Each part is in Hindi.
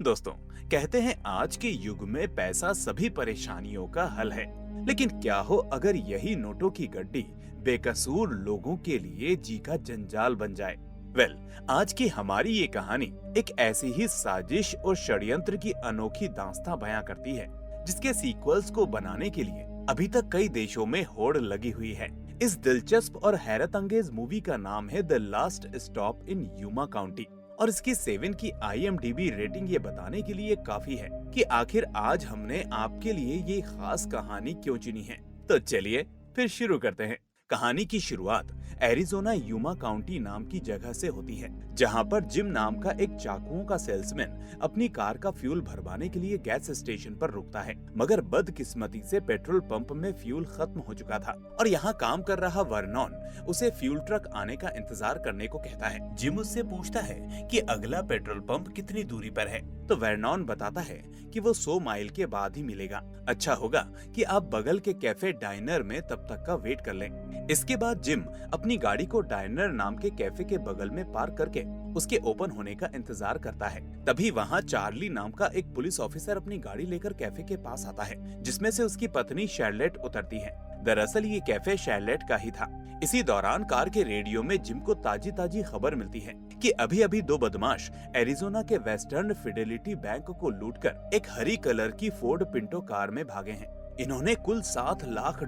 दोस्तों, कहते हैं आज के युग में पैसा सभी परेशानियों का हल है। लेकिन क्या हो अगर यही नोटों की गड्डी बेकसूर लोगों के लिए जी का जंजाल बन जाए। वेल, आज की हमारी ये कहानी एक ऐसी ही साजिश और षड्यंत्र की अनोखी दास्तां बयां करती है, जिसके सीक्वल्स को बनाने के लिए अभी तक कई देशों में होड़ लगी हुई है। इस दिलचस्प और हैरत अंगेज मूवी का नाम है the last stop in Yuma county, और इसकी 7 की IMDb रेटिंग ये बताने के लिए काफी है कि आखिर आज हमने आपके लिए ये खास कहानी क्यों चुनी है। तो चलिए फिर शुरू करते हैं। कहानी की शुरुआत एरिजोना यूमा काउंटी नाम की जगह से होती है, जहां पर जिम नाम का एक चाकुओं का सेल्समैन अपनी कार का फ्यूल भरवाने के लिए गैस स्टेशन पर रुकता है। मगर बदकिस्मती से पेट्रोल पंप में फ्यूल खत्म हो चुका था और यहाँ काम कर रहा वर्नॉन उसे फ्यूल ट्रक आने का इंतजार करने को कहता है। जिम उससे पूछता है कि अगला पेट्रोल पंप कितनी दूरी पर है, तो वर्नॉन बताता है कि वो 100 माइल के बाद ही मिलेगा। अच्छा होगा कि आप बगल के कैफे डाइनर में तब तक का वेट कर लें। इसके बाद जिम अपनी गाड़ी को डाइनर नाम के कैफे के बगल में पार्क करके उसके ओपन होने का इंतजार करता है। तभी वहाँ चार्ली नाम का एक पुलिस ऑफिसर अपनी गाड़ी लेकर कैफे के पास आता है, जिसमें से उसकी पत्नी शैरलेट उतरती है। दरअसल ये कैफे शैरलेट का ही था। इसी दौरान कार के रेडियो में जिम को ताजी ताजी खबर मिलती है कि अभी अभी 2 बदमाश एरिजोना के वेस्टर्न फिडेलिटी बैंक को लूटकर एक हरी कलर की फोर्ड पिंटो कार में भागे हैं। इन्होंने कुल $7 लाख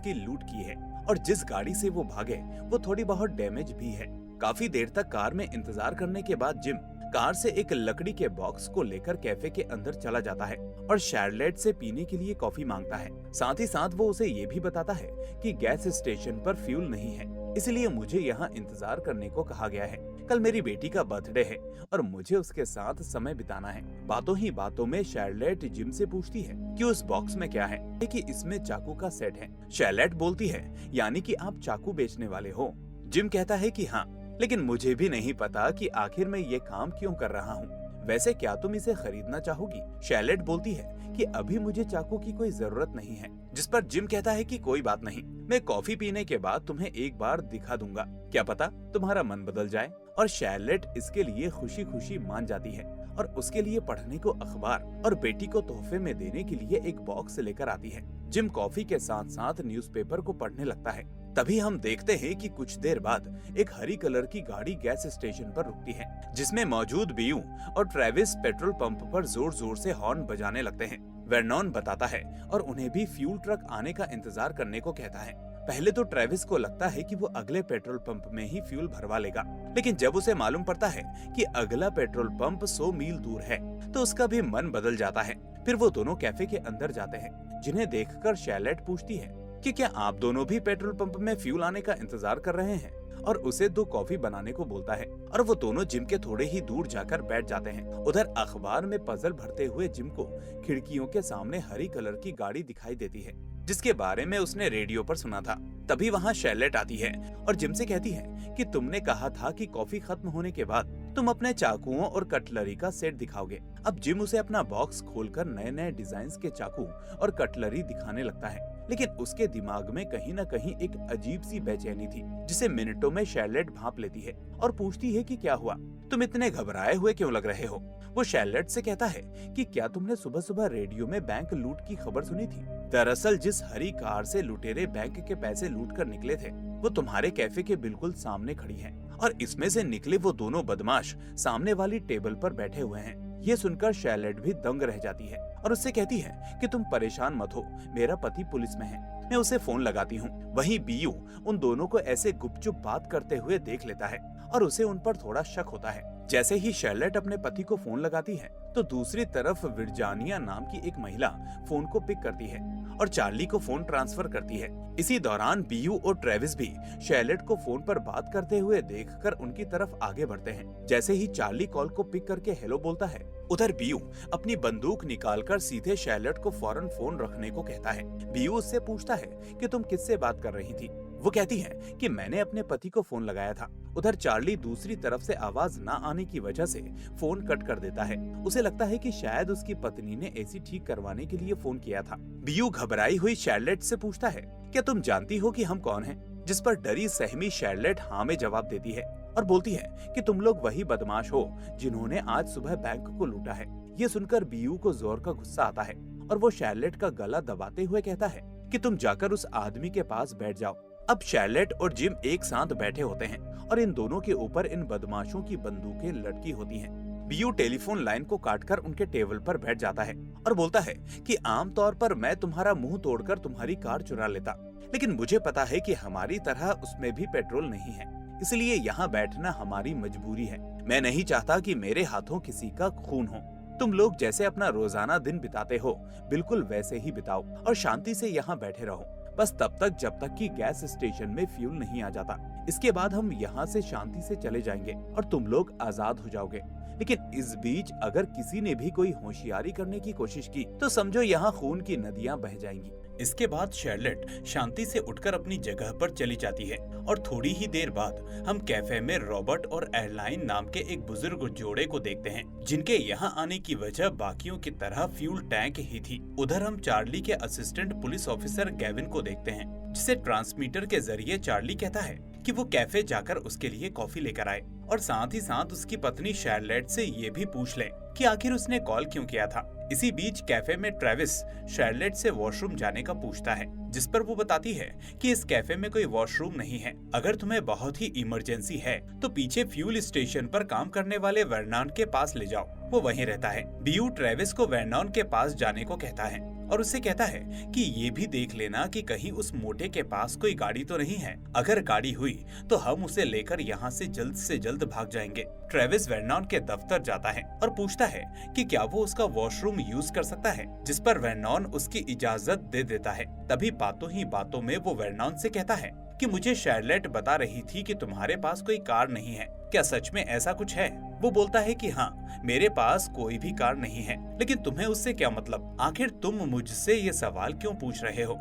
की लूट की है और जिस गाड़ी से वो भागे वो थोड़ी बहुत डैमेज भी है। काफी देर तक कार में इंतजार करने के बाद जिम कार से एक लकड़ी के बॉक्स को लेकर कैफे के अंदर चला जाता है और शैरलेट से पीने के लिए कॉफी मांगता है। साथ ही साथ वो उसे ये भी बताता है कि गैस स्टेशन पर फ्यूल नहीं है, इसलिए मुझे यहाँ इंतजार करने को कहा गया है। कल मेरी बेटी का बर्थडे है और मुझे उसके साथ समय बिताना है। बातों ही बातों में शैरलेट जिम से पूछती है कि उस बॉक्स में क्या है, कि इसमें चाकू का सेट है। शैरलेट बोलती है, यानी कि आप चाकू बेचने वाले हो। जिम कहता है कि हाँ, लेकिन मुझे भी नहीं पता कि आखिर मैं ये काम क्यों कर रहा हूँ। वैसे क्या तुम इसे खरीदना चाहोगी? शैरलेट बोलती है कि अभी मुझे चाकू की कोई जरूरत नहीं है, जिस पर जिम कहता है कि कोई बात नहीं, मैं कॉफी पीने के बाद तुम्हें एक बार दिखा दूंगा, क्या पता तुम्हारा मन बदल जाए। और शैरलेट इसके लिए खुशी खुशी मान जाती है और उसके लिए पढ़ने को अखबार और बेटी को तोहफे में देने के लिए एक बॉक्स लेकर आती है। जिम कॉफी के साथ साथ न्यूज़पेपर को पढ़ने लगता है। तभी हम देखते हैं कि कुछ देर बाद एक हरी कलर की गाड़ी गैस स्टेशन पर रुकती है, जिसमें मौजूद बीयू और ट्रेविस पेट्रोल पंप पर जोर जोर से हॉर्न बजाने लगते हैं। वर्नॉन बताता है और उन्हें भी फ्यूल ट्रक आने का इंतजार करने को कहता है। पहले तो ट्रेविस को लगता है कि वो अगले पेट्रोल पंप में ही फ्यूल भरवा लेगा, लेकिन जब उसे मालूम पड़ता है कि अगला पेट्रोल पंप 100 मील दूर है, तो उसका भी मन बदल जाता है। फिर वो दोनों कैफे के अंदर जाते हैं, जिन्हें देखकर शैरलेट पूछती है कि क्या आप दोनों भी पेट्रोल पंप में फ्यूल आने का इंतजार कर रहे हैं, और उसे 2 कॉफी बनाने को बोलता है। और वो दोनों जिम के थोड़े ही दूर जाकर बैठ जाते हैं। उधर अखबार में पजल भरते हुए जिम को खिड़कियों के सामने हरी कलर की गाड़ी दिखाई देती है, जिसके बारे में उसने रेडियो पर सुना था। तभी वहाँ शैरलेट आती है और जिम से कहती है कि तुमने कहा था कि कॉफी खत्म होने के बाद तुम अपने चाकुओं और कटलरी का सेट दिखाओगे। अब जिम उसे अपना बॉक्स खोलकर नए नए डिजाइन के चाकू और कटलरी दिखाने लगता है, लेकिन उसके दिमाग में कहीं न कहीं एक अजीब सी बेचैनी थी, जिसे मिनटों में शैरलेट भांप लेती है और पूछती है कि क्या हुआ, तुम इतने घबराए हुए क्यों लग रहे हो। वो शैरलेट से कहता है कि क्या तुमने सुबह सुबह रेडियो में बैंक लूट की खबर सुनी थी? दरअसल जिस हरी कार से लुटेरे बैंक के पैसे लूट कर निकले थे, वो तुम्हारे कैफे के बिल्कुल सामने खड़ी है, और इसमें से निकले वो दोनों बदमाश सामने वाली टेबल पर बैठे हुए हैं। ये सुनकर शैरलेट भी दंग रह जाती है और उससे कहती है कि तुम परेशान मत हो, मेरा पति पुलिस में है, मैं उसे फोन लगाती हूँ। वहीं बीयू उन दोनों को ऐसे गुपचुप बात करते हुए देख लेता है और उसे उन पर थोड़ा शक होता है। जैसे ही शैरलेट अपने पति को फोन लगाती है, तो दूसरी तरफ विर्जानिया नाम की एक महिला फोन को पिक करती है और चार्ली को फोन ट्रांसफर करती है। इसी दौरान बीयू और ट्रेविस भी शैरलेट को फोन पर बात करते हुए देखकर उनकी तरफ आगे बढ़ते हैं। जैसे ही चार्ली कॉल को पिक करके हेलो बोलता है, उधर बीयू अपनी बंदूक निकालकर सीधे शैरलेट को फौरन फोन रखने को कहता है। बीयू उससे पूछता है कि तुम किससे बात कर रही थी। वो कहती है कि मैंने अपने पति को फोन लगाया था। उधर चार्ली दूसरी तरफ से आवाज न आने की वजह से फोन कट कर देता है। उसे लगता है कि शायद उसकी पत्नी ने एसी ठीक करवाने के लिए फोन किया था। बीयू घबराई हुई शैरलेट से पूछता है, क्या तुम जानती हो कि हम कौन हैं? जिस पर डरी सहमी शार्लेट हाँ में जवाब देती है और बोलती है कि तुम लोग वही बदमाश हो जिन्होंने आज सुबह बैंक को लूटा है। ये सुनकर बीयू को जोर का गुस्सा आता है और वो शार्लेट का गला दबाते हुए कहता है कि तुम जाकर उस आदमी के पास बैठ जाओ। अब शार्लेट और जिम एक साथ बैठे होते हैं और इन दोनों के ऊपर इन बदमाशों की बंदूकें लटकी होती हैं। बीयू टेलीफोन लाइन को काटकर उनके टेबल पर बैठ जाता है और बोलता है कि आमतौर पर मैं तुम्हारा मुंह तोड़कर तुम्हारी कार चुरा लेता, लेकिन मुझे पता है कि हमारी तरह उसमें भी पेट्रोल नहीं है, इसलिए यहाँ बैठना हमारी मजबूरी है। मैं नहीं चाहता कि मेरे हाथों किसी का खून हो। तुम लोग जैसे अपना रोजाना दिन बिताते हो बिल्कुल वैसे ही बिताओ और शांति से यहाँ बैठे रहो, बस तब तक जब तक कि गैस स्टेशन में फ्यूल नहीं आ जाता। इसके बाद हम यहाँ से शांति से चले जाएंगे और तुम लोग आजाद हो जाओगे। लेकिन इस बीच अगर किसी ने भी कोई होशियारी करने की कोशिश की तो समझो यहाँ खून की नदियाँ बह जाएंगी। इसके बाद शार्लेट शांति से उठकर अपनी जगह पर चली जाती है और थोड़ी ही देर बाद हम कैफे में रॉबर्ट और एडलाइन नाम के एक बुजुर्ग जोड़े को देखते हैं, जिनके यहाँ आने की वजह बाकियों की तरह फ्यूल टैंक ही थी। उधर हम चार्ली के असिस्टेंट पुलिस ऑफिसर गेविन को देखते हैं, जिसे ट्रांसमीटर के जरिए चार्ली कहता है कि वो कैफे जाकर उसके लिए कॉफी लेकर आए और साथ ही साथ उसकी पत्नी शार्लेट से ये भी पूछ ले कि आखिर उसने कॉल क्यों किया था। इसी बीच कैफे में ट्रेविस शार्लेट से वॉशरूम जाने का पूछता है, जिस पर वो बताती है कि इस कैफे में कोई वॉशरूम नहीं है। अगर तुम्हें बहुत ही इमरजेंसी है तो पीछे फ्यूल स्टेशन पर काम करने वाले वर्नॉन के पास ले जाओ, वो वहीं रहता है। बीयू ट्रेविस को वर्नॉन के पास जाने को कहता है और उससे कहता है कि ये भी देख लेना कि कहीं उस मोटे के पास कोई गाड़ी तो नहीं है। अगर गाड़ी हुई तो हम उसे लेकर यहाँ से जल्द भाग जाएंगे। ट्रेविस वर्नॉन के दफ्तर जाता है और पूछता है कि क्या वो उसका वॉशरूम यूज कर सकता है, जिस पर वर्नॉन उसकी इजाजत दे देता है। तभी बातों ही बातों में वो वर्नॉन से कहता है कि मुझे शार्लेट बता रही थी कि तुम्हारे पास कोई कार नहीं है, क्या सच में ऐसा कुछ है? वो बोलता है कि हाँ, मेरे पास कोई भी कार नहीं है, लेकिन तुम्हें उससे क्या मतलब? आखिर तुम मुझसे ये सवाल क्यों पूछ रहे हो?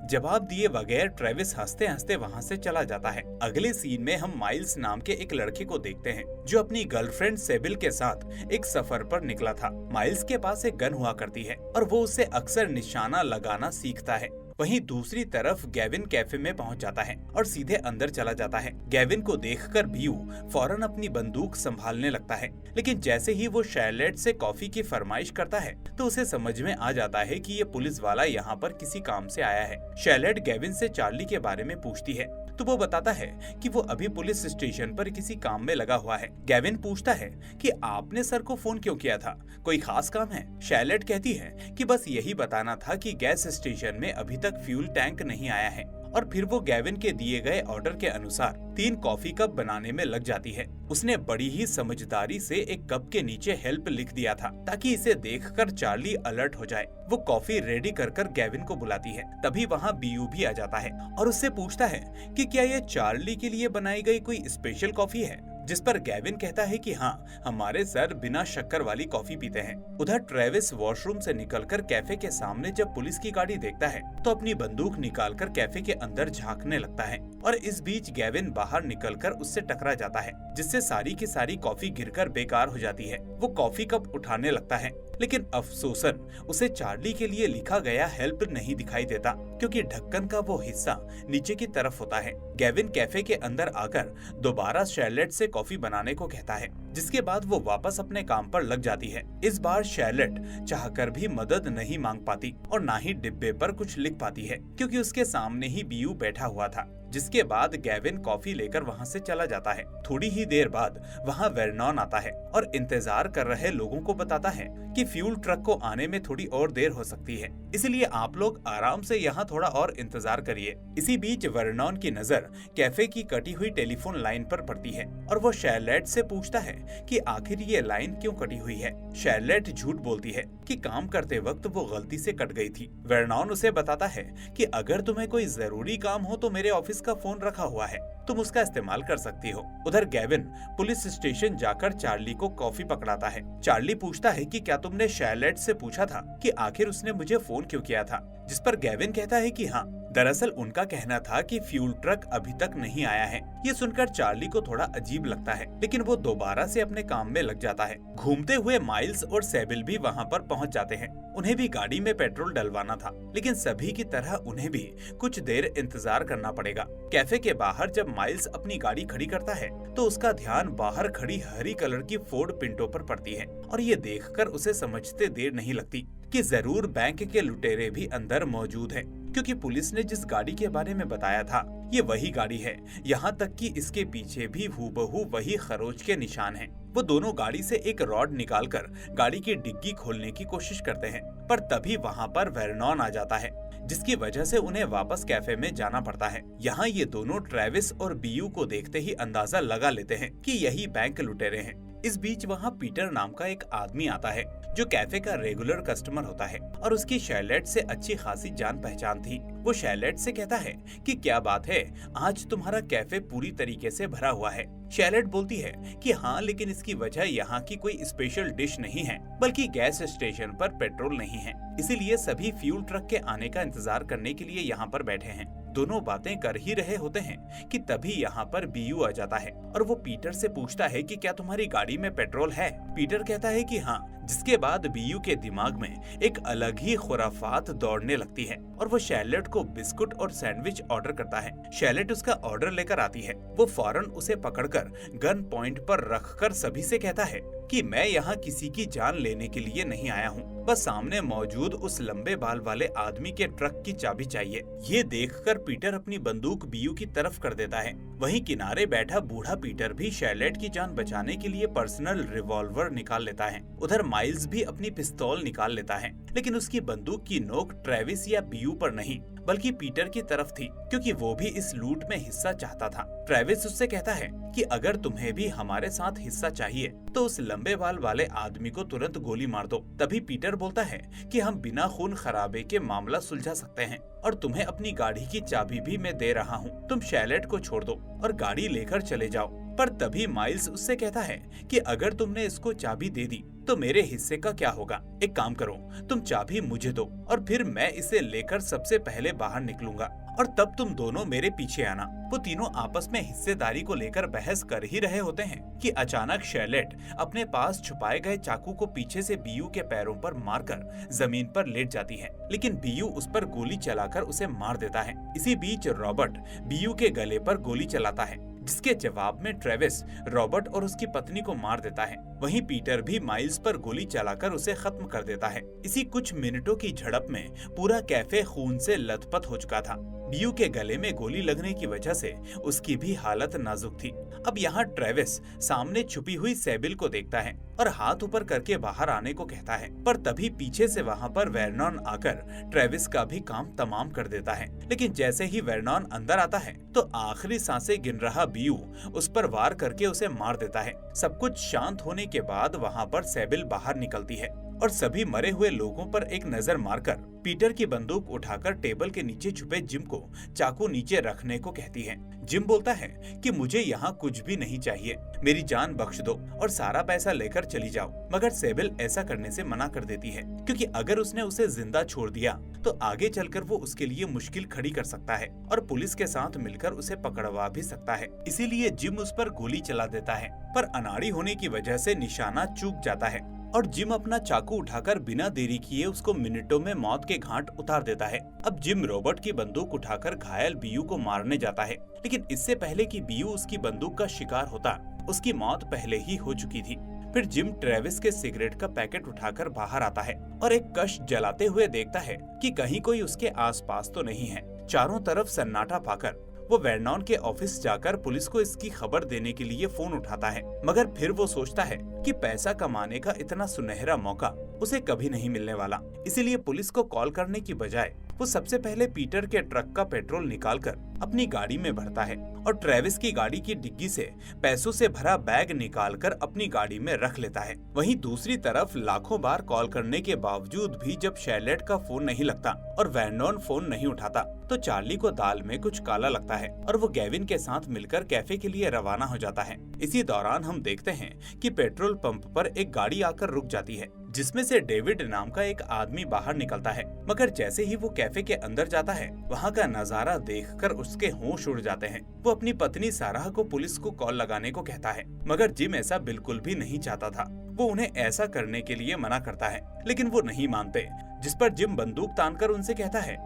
जवाब दिए बगैर ट्रेविस हंसते हंसते वहाँ से चला जाता है। अगले सीन में हम माइल्स नाम के एक लड़के को देखते हैं जो अपनी गर्लफ्रेंड सेबिल के साथ एक सफर पर निकला था। माइल्स के पास एक गन हुआ करती है और वो उससे अक्सर निशाना लगाना सीखता है। वहीं दूसरी तरफ गेविन कैफे में पहुंच जाता है और सीधे अंदर चला जाता है। गेविन को देखकर बीयू फौरन अपनी बंदूक संभालने लगता है, लेकिन जैसे ही वो शार्लेट से कॉफी की फरमाइश करता है तो उसे समझ में आ जाता है कि ये पुलिस वाला यहाँ पर किसी काम से आया है। शार्लेट गेविन से चार्ली के बारे में पूछती है तो वो बताता है कि वो अभी पुलिस स्टेशन पर किसी काम में लगा हुआ है। गेविन पूछता है कि आपने सर को फोन क्यों किया था, कोई खास काम है? शार्लेट कहती है कि बस यही बताना था कि गैस स्टेशन में अभी तक फ्यूल टैंक नहीं आया है, और फिर वो गेविन के दिए गए ऑर्डर के अनुसार 3 कॉफी कप बनाने में लग जाती है। उसने बड़ी ही समझदारी से एक कप के नीचे हेल्प लिख दिया था ताकि इसे देखकर चार्ली अलर्ट हो जाए। वो कॉफी रेडी कर गेविन को बुलाती है। तभी वहाँ बीयू भी आ जाता है और उससे पूछता है कि क्या ये चार्ली के लिए बनाई गई कोई स्पेशल कॉफी है, जिस पर गेविन कहता है कि हाँ, हमारे सर बिना शक्कर वाली कॉफी पीते हैं। उधर ट्रेविस वॉशरूम से निकलकर कैफे के सामने जब पुलिस की गाड़ी देखता है तो अपनी बंदूक निकालकर कैफे के अंदर झांकने लगता है और इस बीच गेविन बाहर निकलकर उससे टकरा जाता है, जिससे सारी की सारी कॉफी गिरकर बेकार हो जाती है। वो कॉफी कप उठाने लगता है, लेकिन अफसोसन उसे चार्ली के लिए लिखा गया हेल्प नहीं दिखाई देता, क्योंकि ढक्कन का वो हिस्सा नीचे की तरफ होता है। गेविन कैफे के अंदर आकर दोबारा शार्लेट से कॉफी बनाने को कहता है, जिसके बाद वो वापस अपने काम पर लग जाती है। इस बार शार्लेट चाहकर भी मदद नहीं मांग पाती और ना ही डिब्बे पर कुछ लिख पाती है, क्योंकि उसके सामने ही बीयू बैठा हुआ था। जिसके बाद गेविन कॉफी लेकर वहाँ से चला जाता है। थोड़ी ही देर बाद वहाँ वर्नॉन आता है और इंतजार कर रहे लोगों को बताता है कि फ्यूल ट्रक को आने में थोड़ी और देर हो सकती है, इसलिए आप लोग आराम से यहाँ थोड़ा और इंतजार करिए। इसी बीच वर्नॉन की नजर कैफे की कटी हुई टेलीफोन लाइन पर पड़ती है और वो शार्लेट से पूछता है कि आखिर ये लाइन क्यों कटी हुई है। शार्लेट झूठ बोलती है कि काम करते वक्त वो गलती से कट गई थी। वर्नॉन उसे बताता है कि अगर तुम्हें कोई जरूरी काम हो तो मेरे ऑफिस का फोन रखा हुआ है, तुम उसका इस्तेमाल कर सकती हो। उधर गेविन पुलिस स्टेशन जाकर चार्ली को कॉफी पकड़ाता है। चार्ली पूछता है कि क्या तुमने शार्लेट से पूछा था कि आखिर उसने मुझे फोन क्यों किया था, जिस पर गेविन कहता है कि हाँ, दरअसल उनका कहना था कि फ्यूल ट्रक अभी तक नहीं आया है। ये सुनकर चार्ली को थोड़ा अजीब लगता है, लेकिन वो दोबारा से अपने काम में लग जाता है। घूमते हुए माइल्स और सेबिल भी वहाँ पर पहुँच जाते हैं। उन्हें भी गाड़ी में पेट्रोल डलवाना था, लेकिन सभी की तरह उन्हें भी कुछ देर इंतजार करना पड़ेगा। कैफे के बाहर जब माइल्स अपनी गाड़ी खड़ी करता है तो उसका ध्यान बाहर खड़ी हरी कलर की फोर्ड पिंटो पर पड़ती है, और ये देखकर उसे समझते देर नहीं लगती कि जरूर बैंक के लुटेरे भी अंदर मौजूद हैं, क्योंकि पुलिस ने जिस गाड़ी के बारे में बताया था ये वही गाड़ी है। यहाँ तक कि इसके पीछे भी हूबहू वही खरोच के निशान हैं। वो दोनों गाड़ी से एक रॉड निकालकर गाड़ी की डिग्गी खोलने की कोशिश करते हैं, पर तभी वहाँ पर वेरनॉन आ जाता है, जिसकी वजह से उन्हें वापस कैफे में जाना पड़ता है। यहाँ ये दोनों ट्रेविस और बीयू को देखते ही अंदाजा लगा लेते हैं कि यही बैंक लुटेरे हैं। इस बीच वहाँ पीटर नाम का एक आदमी आता है जो कैफे का रेगुलर कस्टमर होता है, और उसकी शैलेट से अच्छी खासी जान पहचान थी। वो शैलेट से कहता है कि क्या बात है, आज तुम्हारा कैफे पूरी तरीके से भरा हुआ है। शैलेट बोलती है कि हाँ, लेकिन इसकी वजह यहाँ की कोई स्पेशल डिश नहीं है, बल्कि गैस स्टेशन पर पेट्रोल नहीं है, इसीलिए सभी फ्यूल ट्रक के आने का इंतजार करने के लिए यहाँ पर बैठे हैं। दोनों बातें कर ही रहे होते हैं कि तभी यहाँ पर बीयू आ जाता है, और वो पीटर से पूछता है कि क्या तुम्हारी गाड़ी में पेट्रोल है। पीटर कहता है कि हाँ, जिसके बाद बीयू के दिमाग में एक अलग ही खुराफात दौड़ने लगती है, और वो शैलेट को बिस्कुट और सैंडविच ऑर्डर करता है। शैलेट उसका ऑर्डर लेकर आती है। वो फौरन उसे पकड़कर गन पॉइंट पर रखकर सभी से कहता है कि मैं यहाँ किसी की जान लेने के लिए नहीं आया हूँ, बस सामने मौजूद उस लंबे बाल वाले आदमी के ट्रक की चाबी चाहिए। ये देखकर पीटर अपनी बंदूक बीयू की तरफ कर देता है। वहीं किनारे बैठा बूढ़ा पीटर भी शैलेट की जान बचाने के लिए पर्सनल रिवॉल्वर निकाल लेता है। उधर माइल्स भी अपनी पिस्तौल निकाल लेता है, लेकिन उसकी बंदूक की नोक ट्रेविस या बीयू पर नहीं, बल्कि पीटर की तरफ थी, क्योंकि वो भी इस लूट में हिस्सा चाहता था। ट्रेविस उससे कहता है कि अगर तुम्हें भी हमारे साथ हिस्सा चाहिए तो उस लंबे बाल वाले आदमी को तुरंत गोली मार दो। तभी पीटर बोलता है कि हम बिना खून खराबे के मामला सुलझा सकते हैं, और तुम्हें अपनी गाड़ी की चाबी भी मैं दे रहा हूँ। तुम शैलेट को छोड़ दो और गाड़ी लेकर चले जाओ। पर तभी माइल्स उससे कहता है कि अगर तुमने इसको चाबी दे दी तो मेरे हिस्से का क्या होगा। एक काम करो, तुम चाबी मुझे दो और फिर मैं इसे लेकर सबसे पहले बाहर निकलूंगा, और तब तुम दोनों मेरे पीछे आना। वो तीनों आपस में हिस्सेदारी को लेकर बहस कर ही रहे होते हैं कि अचानक शैलेट अपने पास छुपाए गए चाकू को पीछे से बीयू के पैरों पर मारकर जमीन पर लेट जाती है, लेकिन बीयू उस पर गोली चलाकर उसे मार देता है। इसी बीच रॉबर्ट बीयू के गले पर गोली चलाता है, जिसके जवाब में ट्रेविस रॉबर्ट और उसकी पत्नी को मार देता है। वहीं पीटर भी माइल्स पर गोली चलाकर उसे खत्म कर देता है। इसी कुछ मिनटों की झड़प में पूरा कैफे खून से लथपथ हो चुका था। बीयू के गले में गोली लगने की वजह से उसकी भी हालत नाजुक थी। अब यहाँ ट्रेविस सामने छुपी हुई सेबिल को देखता है और हाथ ऊपर करके बाहर आने को कहता है, पर तभी पीछे से वहाँ पर वेरनॉन आकर ट्रेविस का भी काम तमाम कर देता है। लेकिन जैसे ही वेरनॉन अंदर आता है तो आखिरी सांसें गिन रहा बीयू उस पर वार करके उसे मार देता है। सब कुछ शांत होने के बाद वहाँ पर सेबिल बाहर निकलती है और सभी मरे हुए लोगों पर एक नजर मारकर पीटर की बंदूक उठाकर टेबल के नीचे छुपे जिम को चाकू नीचे रखने को कहती है। जिम बोलता है कि मुझे यहाँ कुछ भी नहीं चाहिए, मेरी जान बख्श दो और सारा पैसा लेकर चली जाओ। मगर सेबिल ऐसा करने से मना कर देती है, क्योंकि अगर उसने उसे जिंदा छोड़ दिया तो आगे चलकर वो उसके लिए मुश्किल खड़ी कर सकता है और पुलिस के साथ मिलकर उसे पकड़वा भी सकता है। इसीलिए जिम उस पर गोली चला देता है, पर अनाड़ी होने की वजह से निशाना चूक जाता है और जिम अपना चाकू उठाकर बिना देरी किए उसको मिनटों में मौत के घाट उतार देता है। अब जिम रॉबर्ट की बंदूक उठाकर घायल बीयू को मारने जाता है, लेकिन इससे पहले कि बीयू उसकी बंदूक का शिकार होता, उसकी मौत पहले ही हो चुकी थी। फिर जिम ट्रेविस के सिगरेट का पैकेट उठाकर बाहर आता है और एक कश जलाते हुए देखता है कि कहीं कोई उसके आसपास तो नहीं है। चारों तरफ सन्नाटा पाकर वो वेरनॉन के ऑफिस जाकर पुलिस को इसकी खबर देने के लिए फोन उठाता है, मगर फिर वो सोचता है कि पैसा कमाने का इतना सुनहरा मौका उसे कभी नहीं मिलने वाला। इसीलिए पुलिस को कॉल करने की बजाय वो सबसे पहले पीटर के ट्रक का पेट्रोल निकालकर अपनी गाड़ी में भरता है और ट्रेविस की गाड़ी की डिग्गी से पैसों से भरा बैग निकालकर अपनी गाड़ी में रख लेता है। वहीं दूसरी तरफ लाखों बार कॉल करने के बावजूद भी जब शैलेट का फोन नहीं लगता और वेरनॉन फोन नहीं उठाता तो चार्ली को दाल में कुछ काला लगता है और वो गेविन के साथ मिलकर कैफे के लिए रवाना हो जाता है। इसी दौरान हम देखते हैं कि पेट्रोल पंप पर एक गाड़ी आकर रुक जाती है। जिसमें से डेविड नाम का एक आदमी बाहर निकलता है। मगर जैसे ही वो कैफे के अंदर जाता है, वहाँ का नजारा देखकर उसके होश उड़ जाते हैं। वो अपनी पत्नी साराह को पुलिस को कॉल लगाने को कहता है, मगर जिम ऐसा बिल्कुल भी नहीं चाहता था। वो उन्हें ऐसा करने के लिए मना करता है, लेकिन वो नहीं मानते। जिस पर जिम बंदूक तानकर उनसे कहता है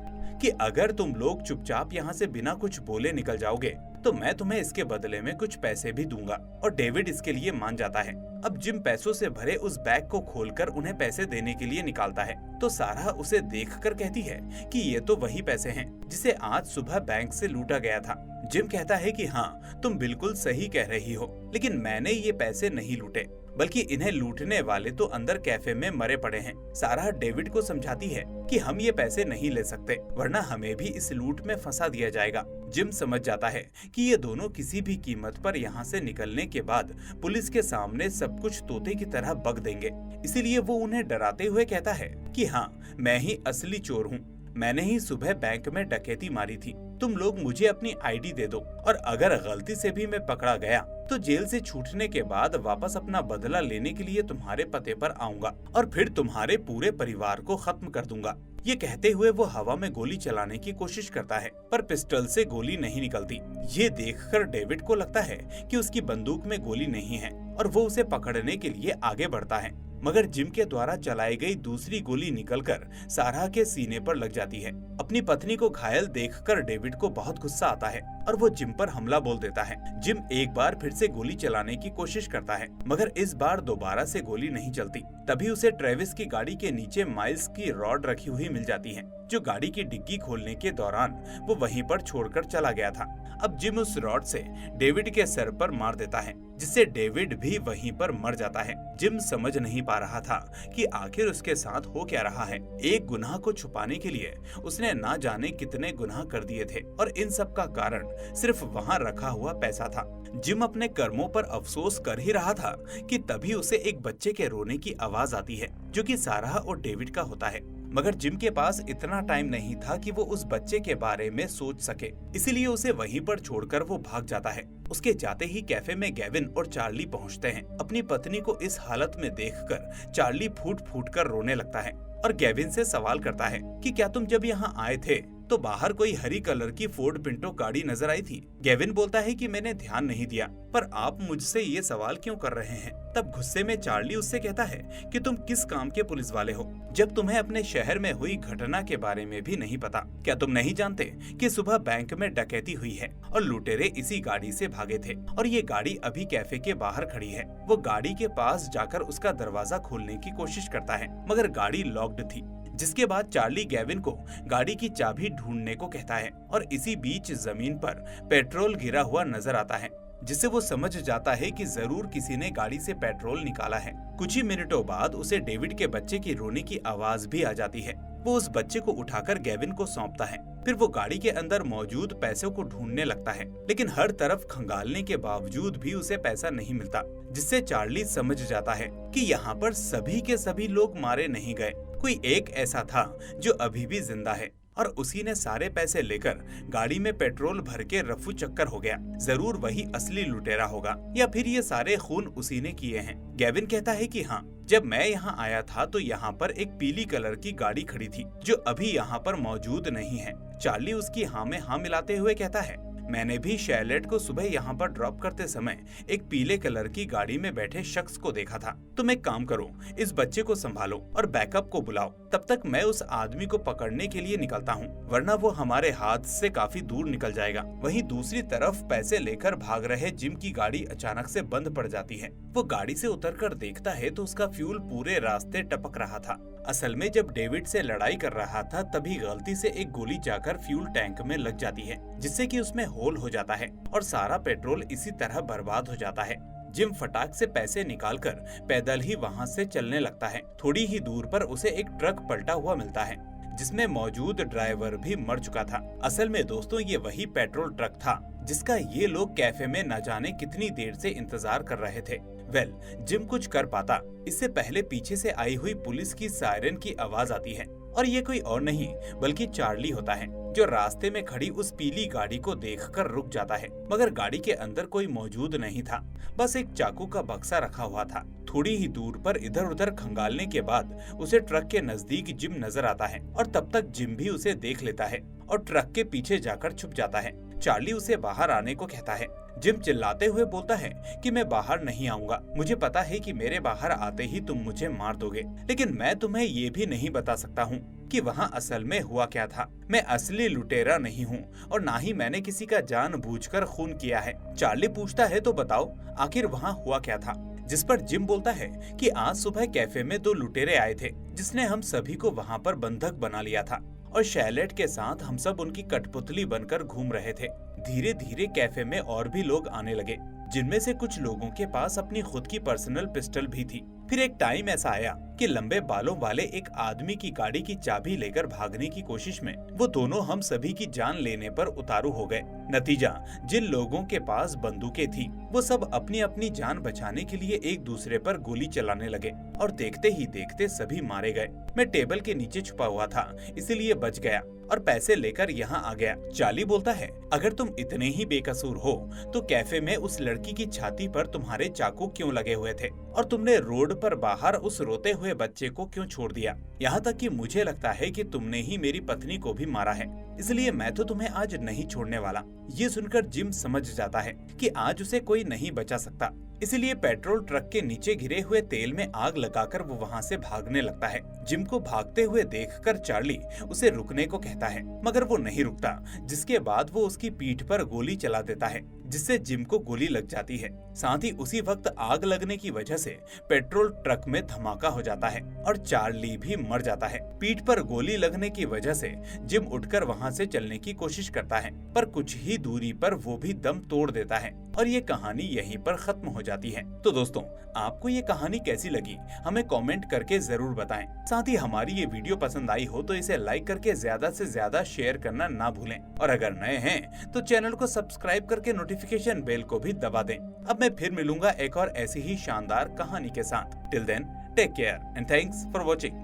कि अगर तुम लोग चुपचाप यहाँ से बिना कुछ बोले निकल जाओगे तो मैं तुम्हें इसके बदले में कुछ पैसे भी दूंगा। और डेविड इसके लिए मान जाता है। अब जिम पैसों से भरे उस बैग को खोलकर उन्हें पैसे देने के लिए निकालता है, तो सारा उसे देखकर कहती है कि ये तो वही पैसे हैं जिसे आज सुबह बैंक से लूटा गया था। जिम कहता है कि हाँ, तुम बिल्कुल सही कह रही हो, लेकिन मैंने ये पैसे नहीं लूटे, बल्कि इन्हें लूटने वाले तो अंदर कैफे में मरे पड़े हैं। सारा डेविड को समझाती है कि हम ये पैसे नहीं ले सकते, वरना हमें भी इस लूट में फंसा दिया जाएगा। जिम समझ जाता है कि ये दोनों किसी भी कीमत पर यहाँ से निकलने के बाद पुलिस के सामने सब कुछ तोते की तरह बक देंगे। इसीलिए वो उन्हें डराते हुए कहता है कि हाँ, मैं ही असली चोर हूँ, मैंने ही सुबह बैंक में डकैती मारी थी। तुम लोग मुझे अपनी आईडी दे दो, और अगर गलती से भी मैं पकड़ा गया तो जेल से छूटने के बाद वापस अपना बदला लेने के लिए तुम्हारे पते पर आऊंगा और फिर तुम्हारे पूरे परिवार को खत्म कर दूंगा। ये कहते हुए वो हवा में गोली चलाने की कोशिश करता है, पर पिस्टल से गोली नहीं निकलती। ये देखकर डेविड को लगता है कि उसकी बंदूक में गोली नहीं है और वो उसे पकड़ने के लिए आगे बढ़ता है, मगर जिम के द्वारा चलाई गई दूसरी गोली निकलकर सारा के सीने पर लग जाती है। अपनी पत्नी को घायल देखकर डेविड को बहुत गुस्सा आता है और वो जिम पर हमला बोल देता है। जिम एक बार फिर से गोली चलाने की कोशिश करता है, मगर इस बार दोबारा से गोली नहीं चलती। तभी उसे ट्रेविस की गाड़ी के नीचे माइल्स की रॉड रखी हुई मिल जाती है, जो गाड़ी की डिग्गी खोलने के दौरान वो वहीं पर छोड़कर चला गया था। अब जिम उस रॉड से डेविड के सर पर मार देता है, जिससे डेविड भी वहीं पर मर जाता है। जिम समझ नहीं पा रहा था कि आखिर उसके साथ हो क्या रहा है। एक गुनाह को छुपाने के लिए उसने ना जाने कितने गुनाह कर दिए थे, और इन सब का कारण सिर्फ वहाँ रखा हुआ पैसा था। जिम अपने कर्मों पर अफसोस कर ही रहा था कि तभी उसे एक बच्चे के रोने की आवाज आती है, जो कि सारा और डेविड का होता है। मगर जिम के पास इतना टाइम नहीं था कि वो उस बच्चे के बारे में सोच सके, इसीलिए उसे वहीं पर छोड़कर वो भाग जाता है। उसके जाते ही कैफे में गेविन और चार्ली पहुंचते हैं। अपनी पत्नी को इस हालत में देखकर चार्ली फूट फूट कर रोने लगता है और गेविन से सवाल करता है कि क्या तुम जब यहाँ आए थे तो बाहर कोई हरी कलर की फोर्ड पिंटो गाड़ी नजर आई थी? गेविन बोलता है कि मैंने ध्यान नहीं दिया, पर आप मुझसे ये सवाल क्यों कर रहे हैं? तब गुस्से में चार्ली उससे कहता है कि तुम किस काम के पुलिस वाले हो, जब तुम्हें अपने शहर में हुई घटना के बारे में भी नहीं पता? क्या तुम नहीं जानते कि सुबह बैंक में डकैती हुई है और लुटेरे इसी गाड़ी से भागे थे, और ये गाड़ी अभी कैफे के बाहर खड़ी है। वो गाड़ी के पास जाकर उसका दरवाजा खोलने की कोशिश करता है, मगर गाड़ी लॉक्ड थी। जिसके बाद चार्ली गेविन को गाड़ी की चाबी ढूंढने को कहता है, और इसी बीच जमीन पर पेट्रोल गिरा हुआ नजर आता है, जिससे वो समझ जाता है कि जरूर किसी ने गाड़ी से पेट्रोल निकाला है। कुछ ही मिनटों बाद उसे डेविड के बच्चे की रोने की आवाज भी आ जाती है। वो उस बच्चे को उठाकर गेविन को सौंपता है। फिर वो गाड़ी के अंदर मौजूद पैसों को ढूंढने लगता है, लेकिन हर तरफ खंगालने के बावजूद भी उसे पैसा नहीं मिलता, जिससे चार्ली समझ जाता है कि यहाँ पर सभी के सभी लोग मारे नहीं गए। कोई एक ऐसा था जो अभी भी जिंदा है, और उसी ने सारे पैसे लेकर गाड़ी में पेट्रोल भर के रफू चक्कर हो गया। जरूर वही असली लुटेरा होगा, या फिर ये सारे खून उसी ने किए हैं। गेविन कहता है कि हाँ, जब मैं यहाँ आया था तो यहाँ पर एक पीली कलर की गाड़ी खड़ी थी, जो अभी यहाँ पर मौजूद नहीं है। चार्ली उसकी हाँ में हाँ मिलाते हुए कहता है, मैंने भी शैलेट को सुबह यहाँ पर ड्रॉप करते समय एक पीले कलर की गाड़ी में बैठे शख्स को देखा था। तुम एक काम करो, इस बच्चे को संभालो और बैकअप को बुलाओ, तब तक मैं उस आदमी को पकड़ने के लिए निकलता हूँ, वरना वो हमारे हाथ से काफी दूर निकल जाएगा। वहीं दूसरी तरफ पैसे लेकर भाग रहे जिम की गाड़ी अचानक से बंद पड़ जाती है। वो गाड़ी से उतरकर देखता है तो उसका फ्यूल पूरे रास्ते टपक रहा था। असल में जब डेविड से लड़ाई कर रहा था तभी गलती से एक गोली जाकर फ्यूल टैंक में लग जाती है, जिससे कि उसमें होल हो जाता है और सारा पेट्रोल इसी तरह बर्बाद हो जाता है। जिम फटाक से पैसे निकालकर पैदल ही वहां से चलने लगता है। थोड़ी ही दूर पर उसे एक ट्रक पलटा हुआ मिलता है, जिसमें मौजूद ड्राइवर भी मर चुका था। असल में दोस्तों, ये वही पेट्रोल ट्रक था जिसका ये लोग कैफे में न जाने कितनी देर से इंतजार कर रहे थे। जिम कुछ कर पाता इससे पहले पीछे से आई हुई पुलिस की सायरन की आवाज आती है। और ये कोई और नहीं बल्कि चार्ली होता है, जो रास्ते में खड़ी उस पीली गाड़ी को देखकर रुक जाता है। मगर गाड़ी के अंदर कोई मौजूद नहीं था, बस एक चाकू का बक्सा रखा हुआ था। थोड़ी ही दूर पर इधर उधर खंगालने के बाद उसे ट्रक के नजदीक जिम नजर आता है और तब तक जिम भी उसे देख लेता है और ट्रक के पीछे जाकर छुप जाता है। चार्ली उसे बाहर आने को कहता है। जिम चिल्लाते हुए बोलता है कि मैं बाहर नहीं आऊंगा, मुझे पता है कि मेरे बाहर आते ही तुम मुझे मार दोगे, लेकिन मैं तुम्हें ये भी नहीं बता सकता हूँ कि वहाँ असल में हुआ क्या था। मैं असली लुटेरा नहीं हूँ और ना ही मैंने किसी का जानबूझकर खून किया है। चार्ली पूछता है तो बताओ आखिर वहाँ हुआ क्या था, जिस पर जिम बोलता है कि आज सुबह कैफे में 2 लुटेरे आए थे जिसने हम सभी को वहाँ पर बंधक बना लिया था और शैलेट के साथ हम सब उनकी कठपुतली बनकर घूम रहे थे। धीरे धीरे कैफे में और भी लोग आने लगे, जिनमें से कुछ लोगों के पास अपनी खुद की पर्सनल पिस्टल भी थी। फिर एक टाइम ऐसा आया कि लंबे बालों वाले एक आदमी की गाड़ी की चाबी लेकर भागने की कोशिश में वो दोनों हम सभी की जान लेने पर उतारू हो गए। नतीजा, जिन लोगों के पास बंदूकें थी वो सब अपनी अपनी जान बचाने के लिए एक दूसरे पर गोली चलाने लगे और देखते ही देखते सभी मारे गए। मैं टेबल के नीचे छुपा हुआ था, इसलिए बच गया और पैसे लेकर यहाँ आ गया। चार्ली बोलता है, अगर तुम इतने ही बेकसूर हो तो कैफे में उस लड़की की छाती पर तुम्हारे चाकू क्यों लगे हुए थे और तुमने रोड पर बाहर उस रोते हुए बच्चे को क्यों छोड़ दिया? यहाँ तक कि मुझे लगता है कि तुमने ही मेरी पत्नी को भी मारा है, इसलिए मैं तो तुम्हें आज नहीं छोड़ने वाला। ये सुनकर जिम समझ जाता है कि आज उसे कोई नहीं बचा सकता, इसलिए पेट्रोल ट्रक के नीचे घिरे हुए तेल में आग लगाकर वो वहाँ से भागने लगता है। जिम को भागते हुए देखकर चार्ली उसे रुकने को कहता है, मगर वो नहीं रुकता, जिसके बाद वो उसकी पीठ पर गोली चला देता है, जिससे जिम को गोली लग जाती है। साथ ही उसी वक्त आग लगने की वजह से पेट्रोल ट्रक में धमाका हो जाता है और चार्ली भी मर जाता है। पीठ पर गोली लगने की वजह से जिम उठकर वहाँ से चलने की कोशिश करता है, पर कुछ ही दूरी पर वो भी दम तोड़ देता है और ये कहानी यहीं पर खत्म हो जाती है। तो दोस्तों, आपको ये कहानी कैसी लगी हमें कमेंट करके जरूर बताएं। साथ ही हमारी ये वीडियो पसंद आई हो तो इसे लाइक करके ज्यादा से ज्यादा शेयर करना ना भूलें और अगर नए हैं तो चैनल को सब्सक्राइब करके नोटिफिकेशन बेल को भी दबा दें। अब मैं फिर मिलूंगा एक और ऐसी ही शानदार कहानी के साथ। Till then, take care and thanks for watching.